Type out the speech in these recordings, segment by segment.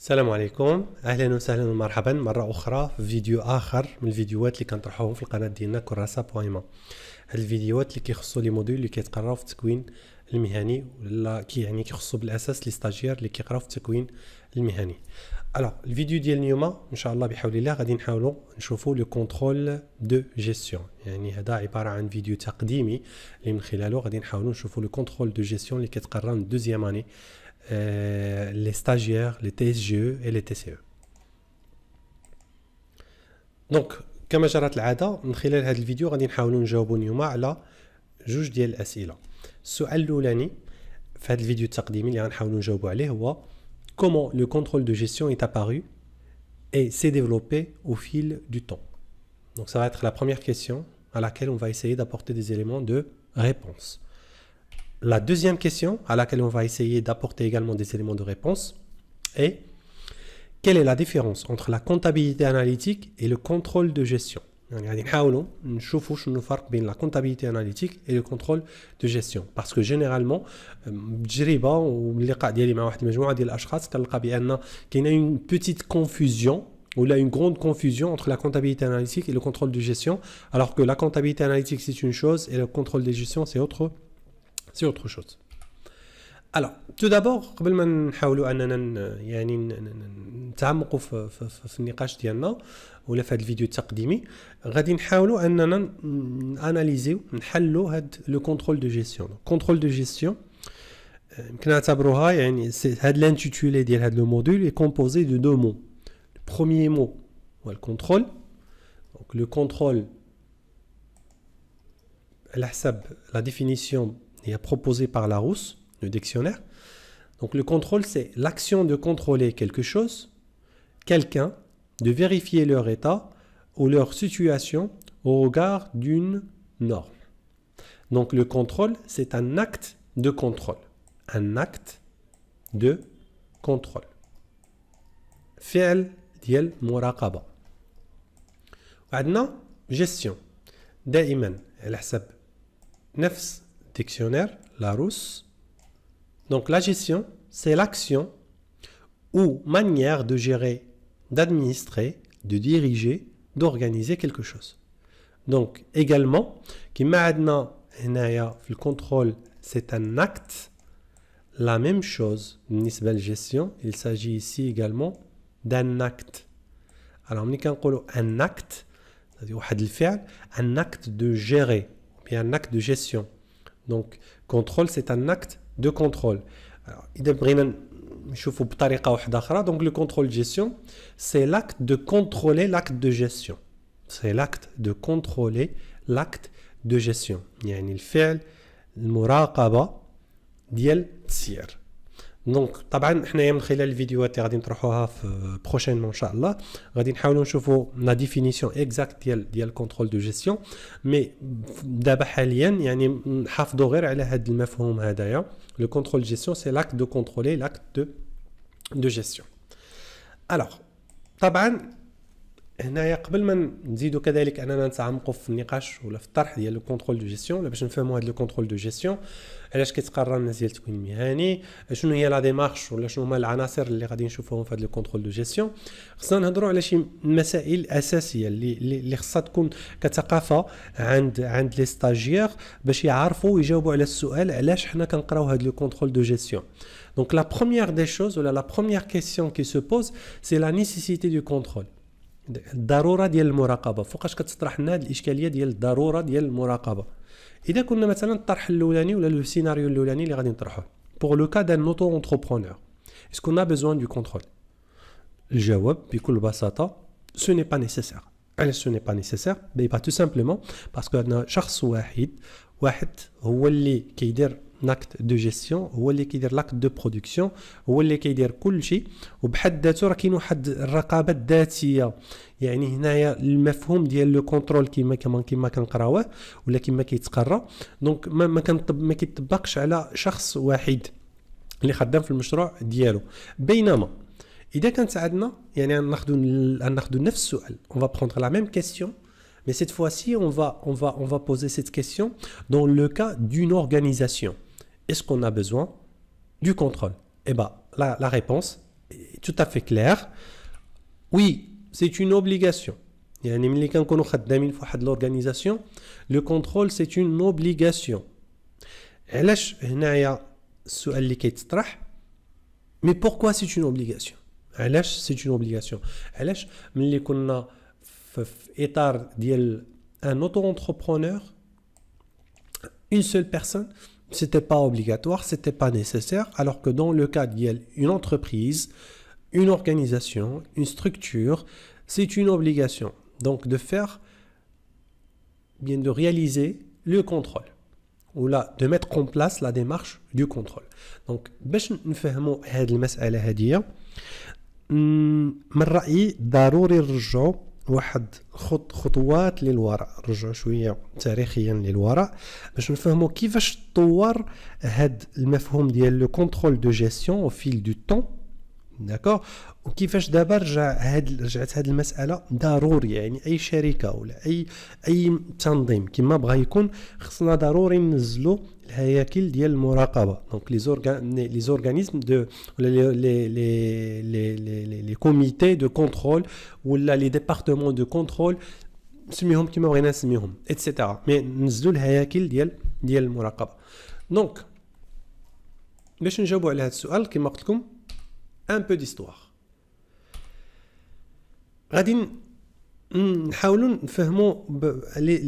السلام عليكم، اهلا وسهلا ومرحبا مره اخرى في فيديو اخر من الفيديوهات اللي كنطرحوهم في القناه ديالنا كراسه بويما. هاد الفيديوهات اللي كيخصوا لي موديول اللي كيتقراو في التكوين المهني ولا كيخصوا بالاساس لي ستاجير اللي كيقراو في التكوين المهني. الوغ الفيديو ديال اليوم ان شاء الله بحول الله غادي نحاولوا نشوفوا لو كونترول دو جيستيون، يعني هذا عباره عن فيديو تقديمي اللي من خلاله غادي نحاولوا نشوفوا لو كونترول دو جيستيون اللي كيتقرا من دوزيام اني les stagiaires, les TSGE et les TCE. Donc, كما جرت العادة من خلال هذا الفيديو غادي نحاولوا نجاوبوا اليوم على جوج ديال الأسئلة. السؤال الأولاني في هذا الفيديو التقديمي اللي غنحاولوا نجاوبوا عليه هو comment le contrôle de gestion est apparu et s'est développé au fil du temps. Donc, ça va être la première question à laquelle on va essayer d'apporter des éléments de réponse. La deuxième question à laquelle on va essayer d'apporter également des éléments de réponse est quelle est la différence entre la comptabilité analytique et le contrôle de gestion. يعني نحاولوا نشوفوا شنو الفرق بين la comptabilité analytique et le contrôle de gestion parce que généralement بتجربه واللقاء ديالي مع واحد المجموعه ديال الاشخاص كنلقى بان كاينه une petite confusion ou là une grande confusion entre la comptabilité analytique et le contrôle de gestion alors que la comptabilité analytique c'est une chose et le contrôle de gestion c'est autre chose. Alors, tout d'abord, قبل ما نحاولوا اننا يعني نتعمقوا في النقاش ديالنا ولا في هذا الفيديو التقديمي غادي نحاولوا اننا اناليزيو نحلوا هذا لو كونترول دو جيستيون. كونترول دو جيستيون يمكن نعتبروها يعني هذا l'intitulé ديال هذا لو موديل est composé de deux mots. Le premier mot هو الكونترول. Donc le contrôle على حسب la définition proposé par Larousse, le dictionnaire. Donc le contrôle, c'est l'action de contrôler quelque chose, quelqu'un, de vérifier leur état ou leur situation au regard d'une norme. Donc le contrôle, c'est un acte de contrôle. Un acte de contrôle. فعل ديال مراقبة. وعندنا gestion. دائما على حسب نفس dictionnaire, Larousse. Donc la gestion, c'est l'action ou manière de gérer, d'administrer, de diriger, d'organiser quelque chose. Donc également, le contrôle, c'est un acte. La même chose, la gestion, il s'agit ici également d'un acte. Alors, on dit un acte, c'est-à-dire un acte de gérer, ou bien un acte de gestion. Donc, contrôle, c'est un acte de contrôle. Alors, donc, le contrôle de gestion, c'est l'acte de contrôler l'acte de gestion. C'est l'acte de contrôler l'acte de gestion. يعني الفعل المراقبة ديال التسيير. دونك طبعا حنايا من خلال الفيديوهات اللي غادي نطرحوها في بروشينمون ان شاء الله غادي نحاولوا نشوفوا لا ديفينيسيون اكزاكت ديال كونترول دو جيستيون مي دابا حاليا يعني نحافظوا غير على هذا المفهوم هذايا لو كونترول جيستيون سي لاكت دو كونترولي لاكت دو جيستيون. الوغ طبعا هنايا قبل ما نزيدوا كذلك اننا نتعمقوا في النقاش ولا في الطرح ديال لو كونترول دو جيستيون باش نفهموا هذا لو كونترول دو جيستيون علاش كيتقرر الناس ديال التكوين المهني شنو هي لا ديمارش ولا شنو هما العناصر اللي غادي نشوفوهم في هذا لو كونترول دو جيستيون. خصنا نهضروا على شي مسائل اساسيه اللي خصها تكون كثقافه عند لي ستاجير باش يعرفوا ويجاوبوا على السؤال علاش حنا كنقراو هذا لو كونترول دو جيستيون. Donc la première des choses ou la première question qui se pose c'est la nécessité du contrôle. الضروره ديال المراقبه فوقاش كتطرح لنا هذه الاشكاليه ديال الضروره ديال المراقبه. اذا كنا مثلا الطرح الاولاني ولا لو سيناريو الاولاني اللي غادي نطرحوه pour le cas d'un auto-entrepreneur est-ce qu'on a besoin du contrôle؟ الجواب بكل بساطه ce n'est pas nécessaire. علاش ce n'est pas nécessaire؟ pas tout simplement parce que عندنا شخص واحد هو اللي كيدير l'acte de gestion هو اللي كيدير l'acte de production هو اللي كيدير كل شيء وبحد ذاته راه كاين واحد الرقابه الذاتيه. يعني هنايا المفهوم ديال لو كونترول كما كنقراوه ولا كما كيتقرا دونك ما كيطبقش على شخص واحد اللي خدام في المشروع ديالو. بينما اذا كانت عندنا يعني ناخذ نفس السؤال on va prendre la même question. Mais cette fois-ci, on va poser cette question dans le cas d'une organisation. Est-ce qu'on a besoin du contrôle? Eh bien, la réponse tout à fait clair. Oui, c'est une obligation. يعني ملي كنكونوا خدامين في واحد l'organisation, le contrôle c'est une obligation. علاش هنايا السؤال اللي كيتطرح mais pourquoi c'est une obligation؟ علاش c'est une obligation؟ علاش ملي كنا في اطار ديال un auto-entrepreneur, une seule personne, c'était pas obligatoire, c'était pas nécessaire, alors que dans le cas d'une entreprise, une organisation, une structure, c'est une obligation. Donc de faire, bien de réaliser le contrôle, ou là, de mettre en place la démarche du contrôle. Donc, باش نفهموا هذه المسألة هذه، من رأيي ضروري نرجعوا واحد خطوات للوراء، رجعوا شويه تاريخيا للوراء باش نفهموا كيفاش تطور هذا المفهوم ديال لو كونترول دو جيستيون او فيل دو طون، داكور، وكيفاش دابا رجعت هذه المساله ضروري. يعني اي شركه ولا اي تنظيم كما بغى يكون خصنا ضروري ننزلوا الهياكل ديال المراقبه. دونك لي زورغانيزم دو ولا لي كوميتي دو كونترول ولا لي ديبارتمون دو كونترول، نسميهم كما بغينا نسميهم ايتترا، مي ننزلوا الهياكل ديال المراقبه. دونك باش نجاوبوا على هذا السؤال كما قلت لكم ان بو ديستوار، غادي نحاولوا نفهموا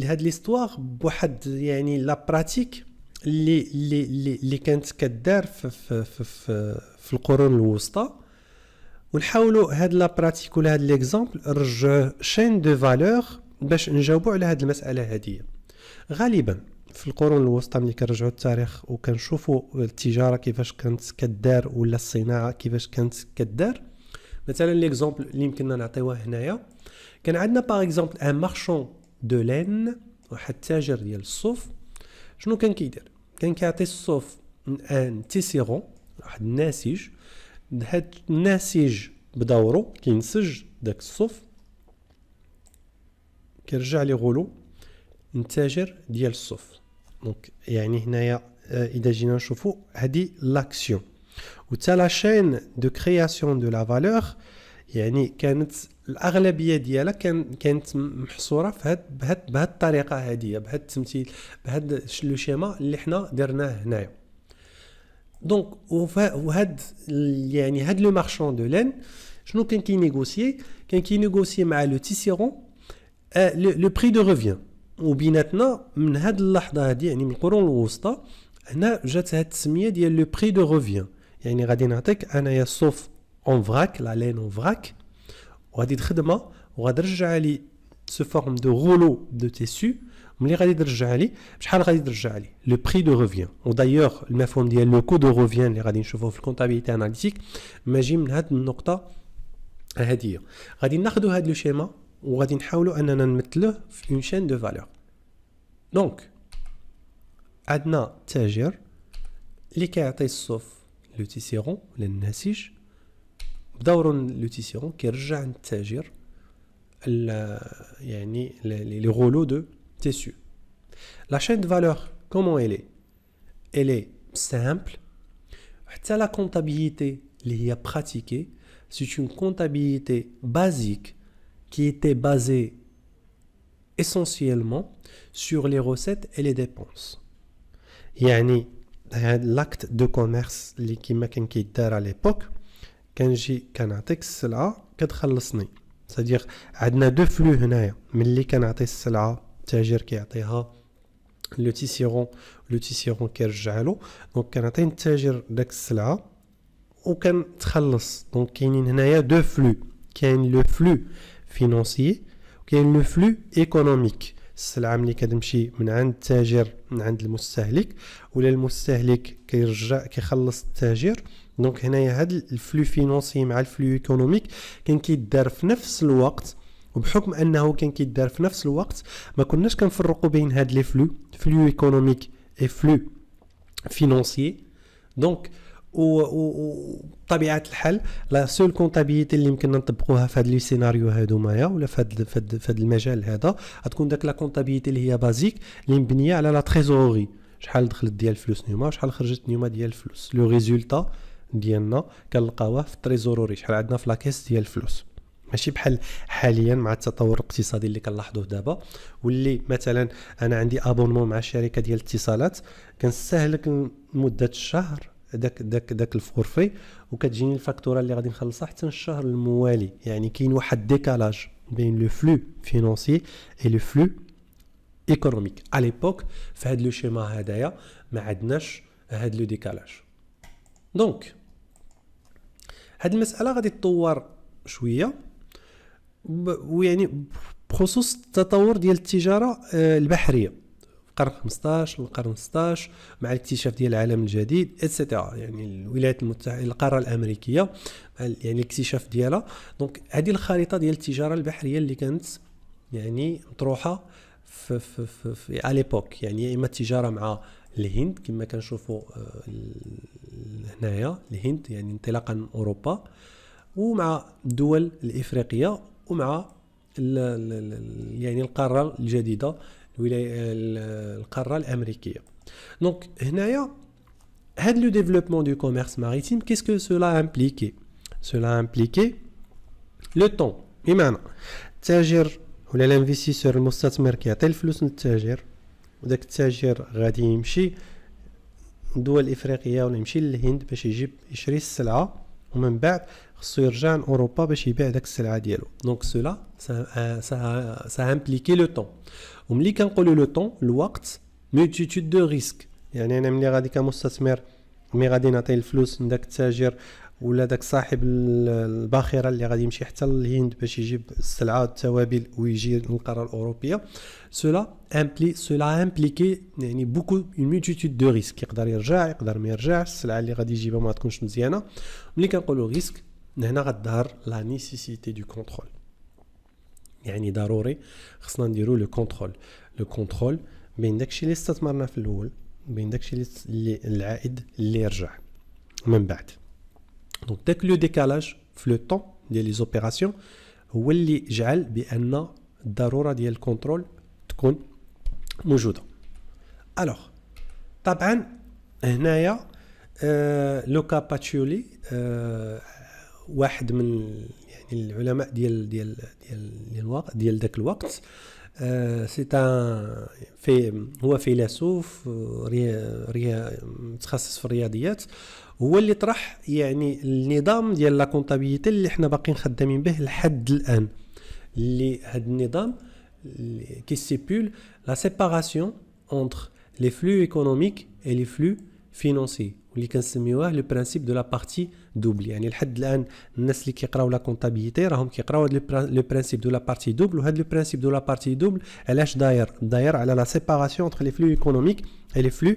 هاد ليستوار بواحد يعني لا براتيك اللي كانت كدار في القرون الوسطى، ونحاولوا هاد لا براتيك ولا هاد ليكزامبل نرجعوا شين دو فالور باش نجاوبوا على هاد المساله هذه. غالبا في القرون الوسطى ملي كنرجعوا التاريخ وكنشوفوا التجاره كيفاش كانت كدار ولا الصناعه كيفاش كانت كدار، مثلا ليكزامبل اللي يمكننا نعطيوه هنايا، كان عندنا باغ اكزومبل ان مارشون دو لين، واحد التاجر ديال الصوف. شنو كان كيدير؟ كان كيعطي الصوف ان تيسيرون، واحد الناسج، هاد الناسج بدورو كينسج داك الصوف، كيرجع لي غولو التاجر ديال الصوف. دونك يعني هنايا اذا جينا نشوفوا هذه لاكسيون، وتا لا شين دو كرياسيون دو لا فالور، يعني كانت الاغلبيه ديالها كانت محصوره في بهاد الطريقه هذه، بهاد التمثيل، بهاد لو شيما اللي حنا درناه هنايا. دونك وهاد يعني هاد لو مارشون دو لين شنو كان كينيغوسيي؟ كان كينيغوسيي مع لو تيسيرون لو بري دو ريفيان. وبيناتنا من هاد اللحظه هذه يعني من القرون الوسطى هنا جات هاد التسميه ديال لو بري دو ريفيان. يعني غادي نعطيك انايا الصوف اون فراك، لا لين اون فراك، وغادي تخدمها وغادي ترجع لي سو فورم دو غولو دو تيسو. ملي غادي ترجع لي بشحال غادي ترجع لي؟ لو بري دو ريفيان. ودايوغ المفهوم ديال لو كو دو ريفيان اللي غادي نشوفوه في الكونطابيليتي اناليتيك ماجي من هاد النقطه هذه. غادي ناخذوا هاد لو شيما وغادي نحاولوا اننا نمثلوه في اون شين دو فالور. دونك عندنا تاجر اللي كيعطي الصوف لو تيسيرون للنسيج، بدور لو تيسيرون كيرجع عند التاجر يعني لي غولو دو تيسو. لا شين دو فالور كومون elle est simple. حتى لا comptabilité اللي هي pratiquée, c'est une comptabilité basique qui était basée essentiellement sur les recettes et les dépenses. يعني l'acte de commerce اللي كما كان كيدار على ليبوك، كنجي كنعطيك السلعه كتخلصني، c'est-à-dire عندنا دو فلو هنايا. ملي كنعطي السلعه التاجر كيعطيها لو تيسيرون كيرجع له، دونك كنعطي التاجر داك السلعه وكنتخلص. دونك كاينين هنايا دو فلو، كاين لو فلو فينانسيي وكاين لو فلو ايكونوميك. السلعه ملي كتمشي من عند التاجر من عند المستهلك، ولا المستهلك كيرجع كيخلص التاجر. دونك هنايا هاد الفلو فينانسي مع الفلو ايكونوميك كان كيدار في نفس الوقت، وبحكم انه كان كيدار في نفس الوقت ما كناش كنفرقوا بين هاد لي فلو ايكونوميك اي فلو فينانسيي. دونك وطبيعه الحال لا سول كونطابيليتي اللي يمكننا نطبقوها في هاد لي سيناريو هادومايا ولا في هاد المجال هذا غتكون داك لا كونطابيليتي اللي هي بازيك اللي مبنيه على لا تريزوري، شحال دخلت ديال الفلوس اليوم وشحال خرجت اليوم ديال الفلوس، لو ريزولتا ديالنا كنلقاوه في التريزوروري، شحال عندنا في لاكيس ديال الفلوس. ماشي بحال حاليا مع التطور الاقتصادي اللي كنلاحظوه دابا، واللي مثلا انا عندي ابونمون مع شركه ديال الاتصالات كنستهلك لمده الشهر داك الفورفي، وكتجيني الفاكتوره اللي غادي نخلصها حتى الشهر الموالي. يعني كاين واحد ديكالاج بين لو فلو فينانسي اي لو فلو ايكونوميك. على ليبوك في هذا لو شيما هدايا ما عندناش هذا لو ديكالاج. دونك هذه المساله غادي تطور شويه، ويعني بخصوص التطور ديال التجاره البحريه في القرن 15 والقرن 16 مع الاكتشاف ديال العالم الجديد اتسيتيرا. يعني الولايات المتحده، القاره الامريكيه، يعني الاكتشاف ديالها. دونك هذه الخريطه ديال التجاره البحريه اللي كانت يعني مطروحه في على ليبوك. يعني يا اما التجاره مع الهند كما كنشوفوا هنايا، الهند يعني انطلاقا من اوروبا، ومع الدول الافريقيه، ومع يعني القاره الجديده القاره الامريكيه. دونك هنايا هاد لو ديفلوبمون دو كوميرس ماريتيم كيسكو سولا امبليكي؟ سولا امبليكي لو طون، بمعنى التاجر ولا الانفستيسور المستثمر كيعطي الفلوس للتاجر، وداك التاجر غادي يمشي الدول الافريقيه ولا يمشي للهند باش يجيب يشري السلعه، ومن بعد خصو يرجع لاوروبا باش يبيع داك السلعه ديالو. دونك سولا سا امبليكي لو طون. وملي كنقولوا لو طون الوقت، مولتيتود دو ريسك. يعني انا ملي غادي كمستثمر ملي غادي نعطي الفلوس لداك التاجر ولا داك صاحب الباخره اللي غادي يمشي حتى للهند باش يجيب السلعه التوابل ويجي للقاره الاوروبيه، سولا امبليكي يعني بوكو اون مولتيتود دو ريسك. يقدر يرجع، يقدر ما يرجعش، السلعه اللي غادي يجيبها ما تكونش مزيانه. ملي كنقولوا ريسك هنا غتظهر لا نيسيسيتي دو كونترول. يعني ضروري خصنا نديروا لو كونترول بين داكشي اللي استثمرنا في الاول، بين داكشي اللي العائد اللي يرجع من بعد. دونك داك لو ديكالاج في لو طون ديال لي زوبيراسيون هو اللي جعل بان الضروره ديال الكونترول تكون موجوده. الوغ طبعا هنايا لوكا باتشولي واحد من يعني العلماء ديال داك الوقت، سي هو فيلسوف متخصص في الرياضيات، هو اللي طرح يعني النظام ديال لا كونطابيليتي اللي حنا باقيين خدامين به لحد الان. اللي هذا النظام كي سيبول لا سيباراسيون entre les flux économiques et les flux financiers، واللي كنسميوه لو برينسيپ دو لا بارتي دوبل. يعني لحد الان الناس اللي كيقراو لا كونطابيليتي راهم كيقراو لو برينسيپ دو لا بارتي دوبل. وهذا لو برينسيپ دو لا بارتي دوبل علاش داير على لا سيباراسيون entre les flux économiques et les flux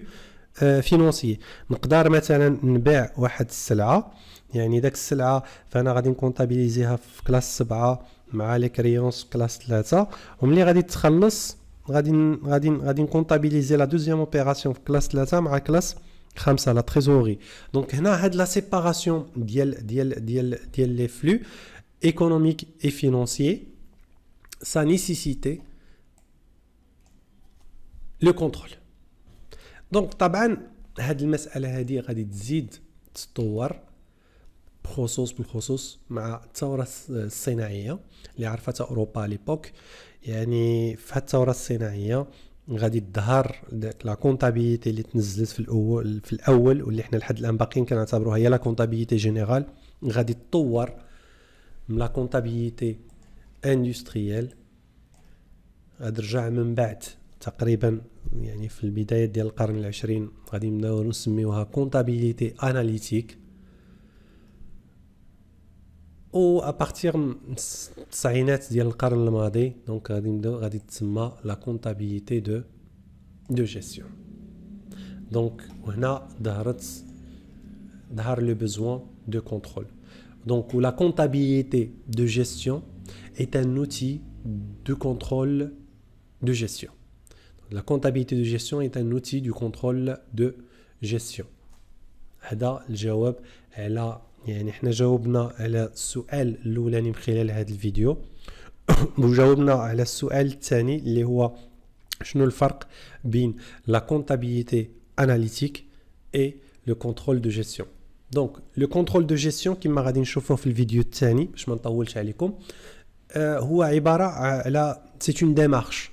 فينانسي. نقدر مثلا نبيع واحد السلعه، يعني داك السلعه فانا غادي نكونطابيليزيها في كلاس 7 مع لي كريونس كلاس 3، وملي غادي تخلص غادي نكونطابيليزي لا دوزيام اوبيراسيون في كلاس 3 مع كلاس 5 لا تريزوري. دونك هنا هاد لا سيباراسيون ديال لي فلو ايكونوميك اي فينانسيي سا نيسيسيتي لو كونترول. دونك طبعا هاد المساله هذه غادي تزيد تطور بالخصوص مع الثوره الصناعيه اللي عرفتها اوروبا ليبوك. يعني في الثوره الصناعيه غادي تظهر داك لا كونطابيليتي اللي تنزلت في الاول واللي حنا لحد الان باقيين كنعتبروها هي لا كونطابيليتي جينيرال، غادي تطور من لا كونطابيليتي اندستريال. غادي ترجع من بعد تقريبا يعني في البداية ديال القرن العشرين غادي نبداو نسميوها كونطابيليتي اناليتيك، و ابارتير من التسعينات ديال القرن الماضي دونك غادي تسمى لا كونطابيليتي دو جيستيون. دونك وهنا ظهر لو بيزوان دو كونترول. دونك لا كونطابيليتي دو جيستيون est un outil de contrôle de gestion. La comptabilité de gestion est un outil du contrôle de gestion. هذا الجواب على يعني حنا جاوبنا على السؤال الاولاني من خلال هذا الفيديو، وجاوبنا على السؤال الثاني اللي هو شنو الفرق بين لا comptabilité analytique et le contrôle de gestion. Donc le contrôle de gestion كما غادي نشوفوه في الفيديو الثاني باش ما نطولش عليكم هو عباره على c'est une démarche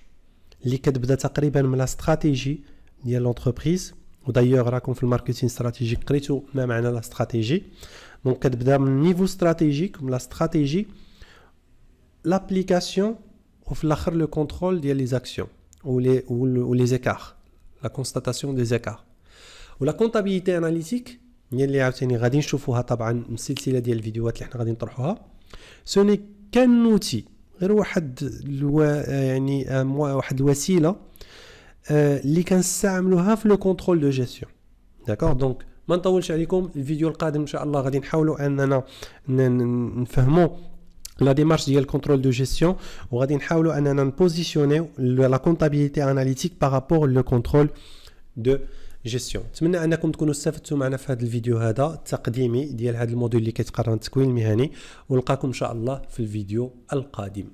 اللي كتبدا تقريبا من لا استراتيجي ديال لونتربريز ودايوغ راكم في الماركتينغ استراتيجيك قريتوا ما معنى لا استراتيجي دونك كتبدا من نيفو استراتيجيك من لا استراتيجي l'application وفي الاخر لو كونترول ديال لي زاكسيون ou les écarts la constatation des écarts ولا كونتابيليتي اناليتيك هي اللي عاوتاني غادي نشوفوها طبعا من السلسله ديال الفيديوهات اللي حنا غادي نطرحوها سوني كان نوتي غير واحد يعني واحد الوسيله اللي كنستعملوها في لو كونترول دو جيستيون داكور دونك ما نطولش عليكم الفيديو القادم ان شاء الله غادي نحاولوا اننا نفهموا لا ديمارش ديال الكونترول دو جيستيون وغادي نحاولوا اننا نبوزيسيونيو لا كونتابيليتي اناليتيك بارابور لو كونترول دو جيستيون. نتمنى انكم تكونوا استفدتوا معنا في هذا الفيديو هذا التقديمي ديال هذا الموديل اللي كيتقرن التكوين المهني ونلقاكم ان شاء الله في الفيديو القادم.